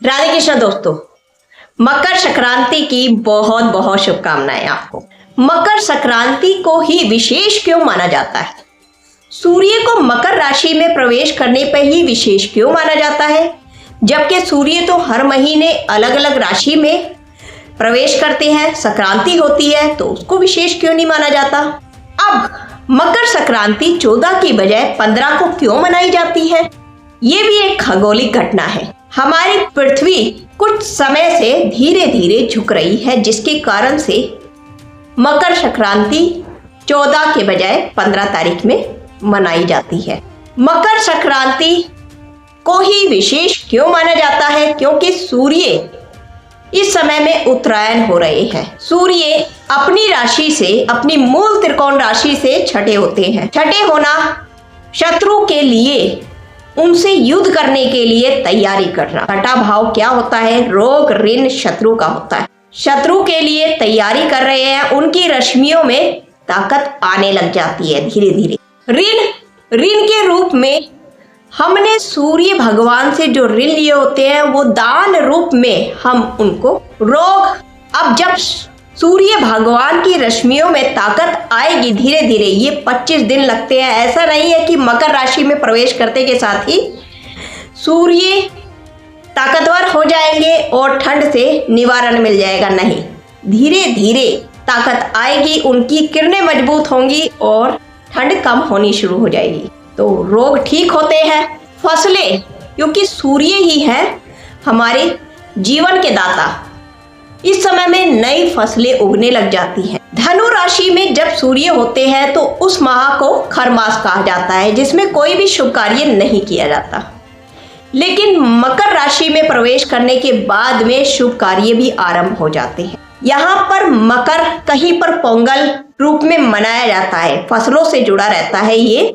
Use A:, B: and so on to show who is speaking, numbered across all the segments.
A: राधे कृष्ण दोस्तों, मकर संक्रांति की बहुत बहुत शुभकामनाएं आपको। मकर संक्रांति को ही विशेष क्यों माना जाता है? सूर्य को मकर राशि में प्रवेश करने पर ही विशेष क्यों माना जाता है, जबकि सूर्य तो हर महीने अलग अलग राशि में प्रवेश करते हैं। संक्रांति होती है तो उसको विशेष क्यों नहीं माना जाता? अब मकर संक्रांति 14 की बजाय 15 को क्यों मनाई जाती है? ये भी एक खगोलिक घटना है। हमारी पृथ्वी कुछ समय से धीरे धीरे झुक रही है, जिसके कारण से मकर संक्रांति 14 के बजाय 15 तारीख में मनाई जाती है। मकर संक्रांति को ही विशेष क्यों माना जाता है? क्योंकि सूर्य इस समय में उत्तरायण हो रहे हैं। सूर्य अपनी राशि से, अपनी मूल त्रिकोण राशि से छठे होते हैं। छठे होना शत्रु के लिए, उनसे युद्ध करने के लिए तैयारी करना। छठा भाव क्या होता है? रोग, ऋण, शत्रु का होता है। शत्रु के लिए तैयारी कर रहे हैं, उनकी रश्मियों में ताकत आने लग जाती है धीरे धीरे। ऋण के रूप में हमने सूर्य भगवान से जो ऋण लिए होते हैं वो दान रूप में हम उनको रोग, अब जब सूर्य भगवान की रश्मियों में ताकत आएगी धीरे धीरे, ये 25 दिन लगते हैं। ऐसा नहीं है कि मकर राशि में प्रवेश करते के साथ ही सूर्य ताकतवर हो जाएंगे और ठंड से निवारण मिल जाएगा। नहीं, धीरे धीरे ताकत आएगी, उनकी किरणें मजबूत होंगी और ठंड कम होनी शुरू हो जाएगी, तो रोग ठीक होते हैं। फसलें, क्योंकि सूर्य ही है हमारे जीवन के दाता, इस समय में नई फसलें उगने लग जाती हैं। धनु राशि में जब सूर्य होते हैं तो उस माह को खर मास कहा जाता है, जिसमें कोई भी शुभ कार्य नहीं किया जाता। लेकिन मकर राशि में प्रवेश करने के बाद में शुभ कार्य भी आरंभ हो जाते हैं। यहाँ पर मकर कहीं पर पोंगल रूप में मनाया जाता है, फसलों से जुड़ा रहता है ये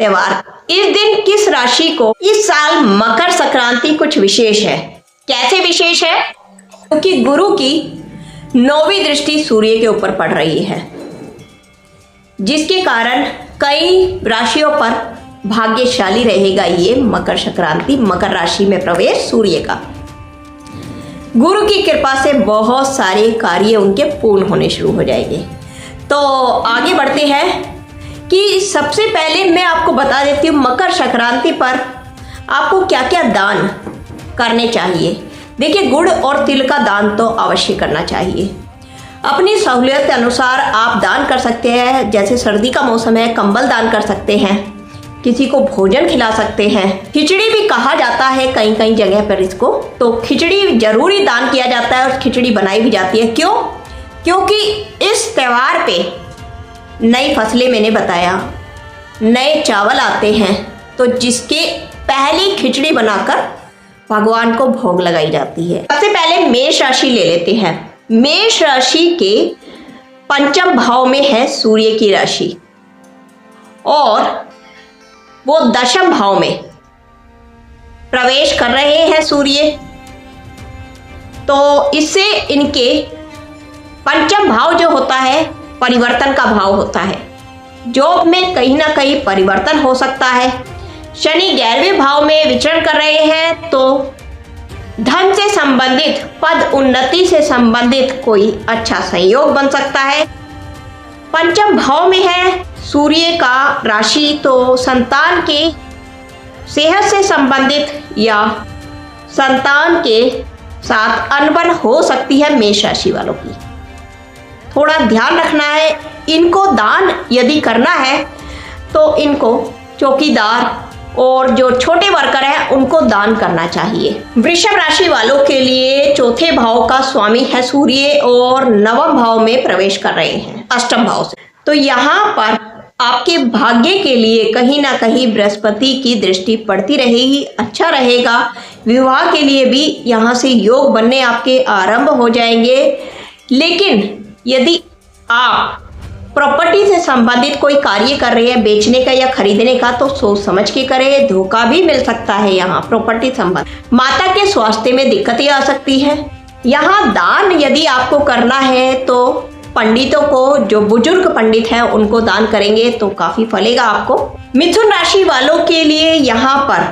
A: त्योहार। इस दिन किस राशि को इस साल मकर संक्रांति कुछ विशेष है? कैसे विशेष है? क्योंकि गुरु की 9वीं दृष्टि सूर्य के ऊपर पड़ रही है, जिसके कारण कई राशियों पर भाग्यशाली रहेगा ये मकर संक्रांति, मकर राशि में प्रवेश सूर्य का। गुरु की कृपा से बहुत सारे कार्य उनके पूर्ण होने शुरू हो जाएंगे। तो आगे बढ़ते हैं कि सबसे पहले मैं आपको बता देती हूँ मकर संक्रांति पर आपको क्या क्या दान करने चाहिए। देखिए, गुड़ और तिल का दान तो अवश्य करना चाहिए। अपनी सहूलियत के अनुसार आप दान कर सकते हैं। जैसे सर्दी का मौसम है, कंबल दान कर सकते हैं, किसी को भोजन खिला सकते हैं। खिचड़ी भी कहा जाता है कई कई जगह पर इसको, तो खिचड़ी जरूरी दान किया जाता है और खिचड़ी बनाई भी जाती है। क्यों? क्योंकि इस त्योहार पे नई फसलें, मैंने बताया, नए चावल आते हैं, तो जिसके पहली खिचड़ी बनाकर भगवान को भोग लगाई जाती है। सबसे पहले मेष राशि ले लेते हैं। मेष राशि के पंचम भाव में है सूर्य की राशि और वो दशम भाव में प्रवेश कर रहे हैं सूर्य, तो इससे इनके पंचम भाव जो होता है परिवर्तन का भाव होता है। जॉब में कहीं ना कहीं परिवर्तन हो सकता है। शनि 11वें भाव में विचरण कर रहे हैं, तो धन से संबंधित, पद उन्नति से संबंधित कोई अच्छा संयोग बन सकता है। पंचम भाव में है सूर्य का राशि, तो संतान के सेहत से संबंधित या संतान के साथ अनबन हो सकती है मेष राशि वालों की। थोड़ा ध्यान रखना है। इनको दान यदि करना है तो इनको चौकीदार और जो छोटे वर्कर हैं उनको दान करना चाहिए। वृषभ राशि वालों के लिए चौथे भाव का स्वामी है सूर्य और नवम भाव में प्रवेश कर रहे हैं अष्टम भाव से, तो यहाँ पर आपके भाग्य के लिए कहीं ना कहीं बृहस्पति की दृष्टि पड़ती रहेगी, अच्छा रहेगा। विवाह के लिए भी यहाँ से योग बनने आपके आरंभ हो जाएंगे। लेकिन यदि आप प्रॉपर्टी से संबंधित कोई कार्य कर रहे हैं, बेचने का या खरीदने का, तो सोच समझ के करें, धोखा भी मिल सकता है। यहाँ प्रॉपर्टी संबंधित माता के स्वास्थ्य में दिक्कतें आ सकती है। यहाँ दान यदि आपको करना है तो पंडितों को, जो बुजुर्ग पंडित हैं उनको दान करेंगे तो काफी फलेगा आपको। मिथुन राशि वालों के लिए यहाँ पर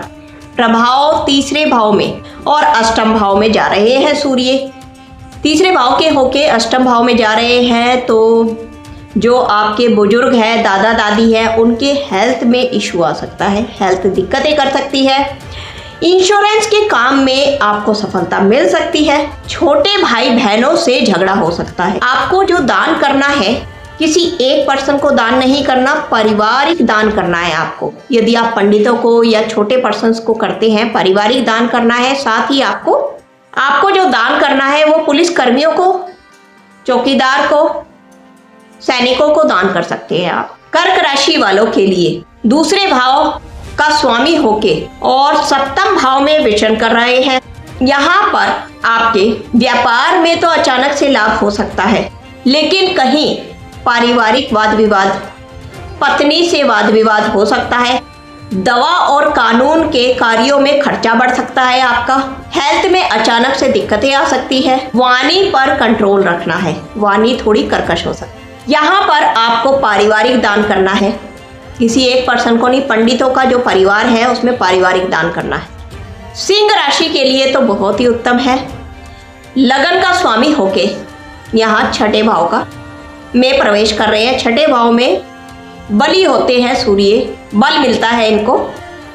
A: प्रभाव तीसरे भाव में और अष्टम भाव में जा रहे हैं सूर्य। तीसरे भाव के होके अष्टम भाव में जा रहे हैं, तो जो आपके बुजुर्ग हैं, दादा दादी हैं, उनके हेल्थ में इशू आ सकता है, हेल्थ दिक्कतें कर सकती है। इंश्योरेंस के काम में आपको सफलता मिल सकती है। छोटे भाई बहनों से झगड़ा हो सकता है। आपको जो दान करना है, किसी एक पर्सन को दान नहीं करना, पारिवारिक दान करना है आपको। यदि आप पंडितों को या छोटे पर्सन्स को करते हैं, पारिवारिक दान करना है। साथ ही आपको जो दान करना है वो पुलिस कर्मियों को, चौकीदार को, सैनिकों को दान कर सकते हैं आप। कर्क राशि वालों के लिए दूसरे भाव का स्वामी होके और सप्तम भाव में विचरण कर रहे हैं। यहाँ पर आपके व्यापार में तो अचानक से लाभ हो सकता है, लेकिन कहीं पारिवारिक वाद विवाद, पत्नी से वाद विवाद हो सकता है। दवा और कानून के कार्यों में खर्चा बढ़ सकता है आपका। हेल्थ में अचानक से दिक्कतें आ सकती है। वाणी पर कंट्रोल रखना है, वाणी थोड़ी कर्कश हो सकती है। यहाँ पर आपको पारिवारिक दान करना है, किसी एक पर्सन को नहीं, पंडितों का जो परिवार है उसमें पारिवारिक दान करना है। सिंह राशि के लिए तो बहुत ही उत्तम है। लगन का स्वामी होके यहाँ छठे भाव का में प्रवेश कर रहे हैं। छठे भाव में बली होते हैं सूर्य, बल मिलता है इनको।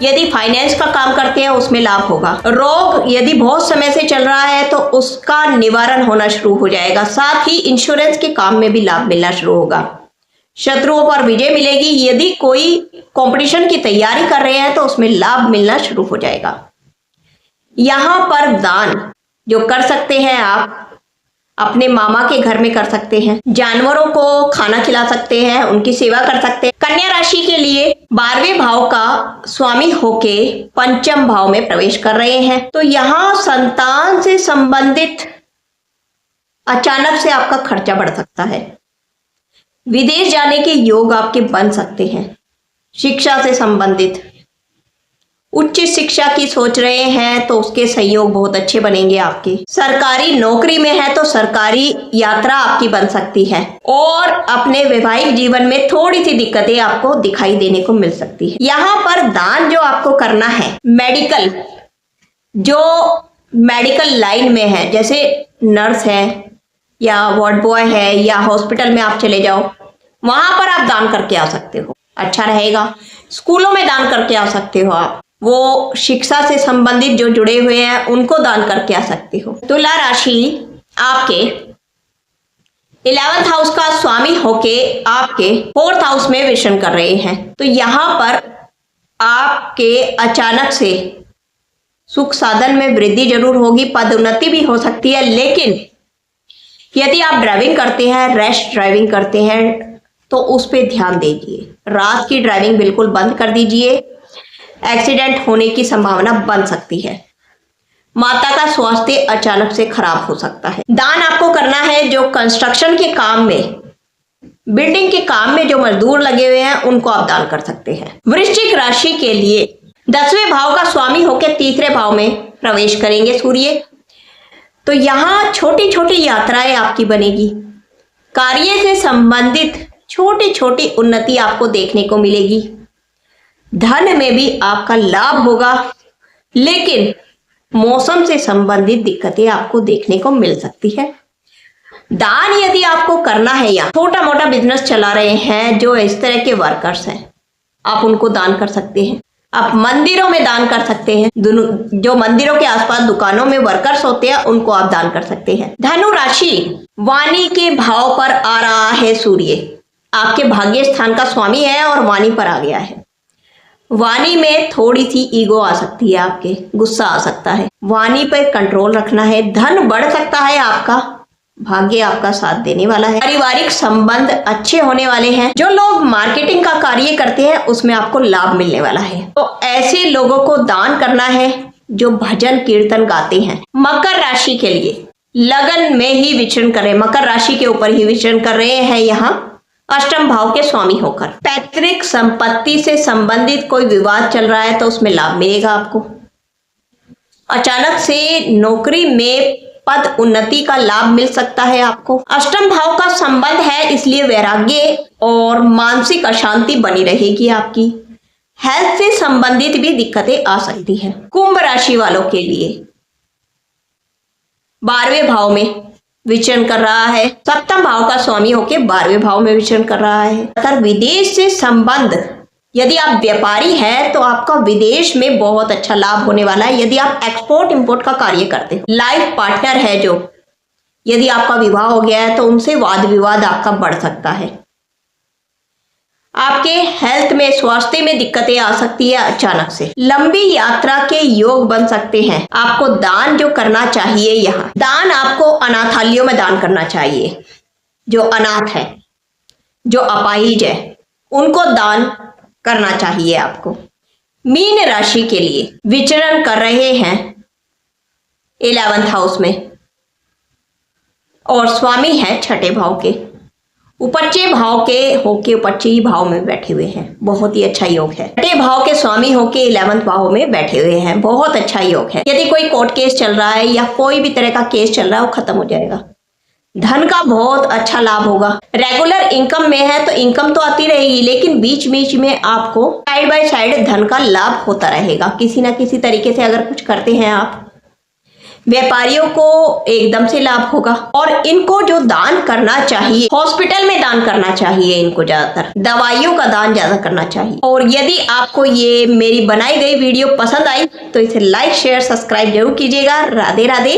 A: यदि फाइनेंस का काम करते हैं उसमें लाभ होगा। रोग यदि बहुत समय से चल रहा है तो उसका निवारण होना शुरू हो जाएगा। साथ ही इंश्योरेंस के काम में भी लाभ मिलना शुरू होगा। शत्रुओं पर विजय मिलेगी। यदि कोई कंपटीशन की तैयारी कर रहे हैं तो उसमें लाभ मिलना शुरू हो जाएगा। यहाँ पर दान जो कर सकते हैं आप अपने मामा के घर में कर सकते हैं, जानवरों को खाना खिला सकते हैं, उनकी सेवा कर सकते हैं। कन्या राशि के लिए 12वें भाव का स्वामी होके पंचम भाव में प्रवेश कर रहे हैं, तो यहाँ संतान से संबंधित अचानक से आपका खर्चा बढ़ सकता है। विदेश जाने के योग आपके बन सकते हैं। शिक्षा से संबंधित उच्च शिक्षा की सोच रहे हैं तो उसके संयोग बहुत अच्छे बनेंगे आपके। सरकारी नौकरी में है तो सरकारी यात्रा आपकी बन सकती है। और अपने वैवाहिक जीवन में थोड़ी सी दिक्कतें आपको दिखाई देने को मिल सकती है। यहाँ पर दान जो आपको करना है, जो मेडिकल लाइन में है, जैसे नर्स है या वार्ड बॉय है या हॉस्पिटल में आप चले जाओ, वहां पर आप दान करके आ सकते हो, अच्छा रहेगा। स्कूलों में दान करके आ सकते हो आप, वो शिक्षा से संबंधित जो जुड़े हुए हैं उनको दान करके आ सकते हो। तुला राशि आपके 11th हाउस का स्वामी होके आपके 4th हाउस में विचरण कर रहे हैं, तो यहाँ पर आपके अचानक से सुख साधन में वृद्धि जरूर होगी, पदोन्नति भी हो सकती है। लेकिन यदि आप ड्राइविंग करते हैं, रैश ड्राइविंग करते हैं, तो उस पर ध्यान दीजिए। रात की ड्राइविंग बिल्कुल बंद कर दीजिए, एक्सीडेंट होने की संभावना बन सकती है। माता का स्वास्थ्य अचानक से खराब हो सकता है। दान आपको करना है जो कंस्ट्रक्शन के काम में, बिल्डिंग के काम में जो मजदूर लगे हुए हैं उनको आप दान कर सकते हैं। वृश्चिक राशि के लिए 10वें भाव का स्वामी होकर 3रे भाव में प्रवेश करेंगे सूर्य, तो यहाँ छोटी छोटी यात्राएं आपकी बनेगी। कार्य से संबंधित छोटी छोटी उन्नति आपको देखने को मिलेगी। धन में भी आपका लाभ होगा, लेकिन मौसम से संबंधित दिक्कतें आपको देखने को मिल सकती है। दान यदि आपको करना है या छोटा मोटा बिजनेस चला रहे हैं, जो इस तरह के वर्कर्स हैं, आप उनको दान कर सकते हैं। आप मंदिरों में दान कर सकते हैं, जो मंदिरों के आसपास दुकानों में वर्कर्स होते हैं उनको आप दान कर सकते हैं। धनु राशि वाणी के भाव पर आ रहा है सूर्य, आपके भाग्य स्थान का स्वामी है और वाणी पर आ गया है। वाणी में थोड़ी सी ईगो आ सकती है, आपके गुस्सा आ सकता है, वाणी पर कंट्रोल रखना है। धन बढ़ सकता है आपका, भाग्य आपका साथ देने वाला है। पारिवारिक संबंध अच्छे होने वाले हैं। जो लोग मार्केटिंग का कार्य करते हैं उसमें आपको लाभ मिलने वाला है, तो ऐसे लोगों को दान करना है जो भजन कीर्तन गाते हैं। मकर राशि के लिए लगन में ही विचरण कर रहे, मकर राशि के ऊपर ही विचरण कर रहे हैं यहाँ अष्टम भाव के स्वामी होकर। पैतृक संपत्ति से संबंधित कोई विवाद चल रहा है तो उसमें लाभ मिलेगा आपको। अचानक से नौकरी में पद उन्नति का लाभ मिल सकता है आपको। अष्टम भाव का संबंध है, इसलिए वैराग्य और मानसिक अशांति बनी रहेगी आपकी। हेल्थ से संबंधित भी दिक्कतें आ सकती हैं। कुंभ राशि वालों के लिए 12वें भाव में विचरण कर रहा है। सप्तम भाव का स्वामी होके 12वें भाव में विचरण कर रहा है। अगर विदेश से संबंध, यदि आप व्यापारी हैं तो आपका विदेश में बहुत अच्छा लाभ होने वाला है। यदि आप एक्सपोर्ट इंपोर्ट का कार्य करते हो, लाइफ पार्टनर है जो, यदि आपका विवाह हो गया है तो उनसे वाद विवाद आपका बढ़ सकता है। आपके हेल्थ में, स्वास्थ्य में दिक्कतें आ सकती है अचानक से। लंबी यात्रा के योग बन सकते हैं। आपको दान जो करना चाहिए, यहाँ दान आपको अनाथालयों में दान करना चाहिए। जो अनाथ है, जो अपाहिज है, उनको दान करना चाहिए आपको। मीन राशि के लिए विचरण कर रहे हैं 11th हाउस में और स्वामी है छठे भाव के, उपच्चे भाव के होके उपच्चे ही भाव में बैठे हुए हैं। बहुत ही अच्छा योग है। छठे भाव के स्वामी होके 11th भाव में बैठे हुए हैं, बहुत अच्छा योग है। यदि कोई कोर्ट केस चल रहा है या कोई भी तरह का केस चल रहा है, वो खत्म हो जाएगा। धन का बहुत अच्छा लाभ होगा। रेगुलर इनकम में है तो इनकम तो आती रहेगी, लेकिन बीच बीच में आपको साइड बाय साइड धन का लाभ होता रहेगा किसी ना किसी तरीके से। अगर कुछ करते हैं आप, व्यापारियों को एकदम से लाभ होगा। और इनको जो दान करना चाहिए, हॉस्पिटल में दान करना चाहिए इनको, ज्यादातर दवाइयों का दान ज्यादा करना चाहिए। और यदि आपको ये मेरी बनाई गई वीडियो पसंद आई तो इसे लाइक शेयर सब्सक्राइब जरूर कीजिएगा। राधे राधे।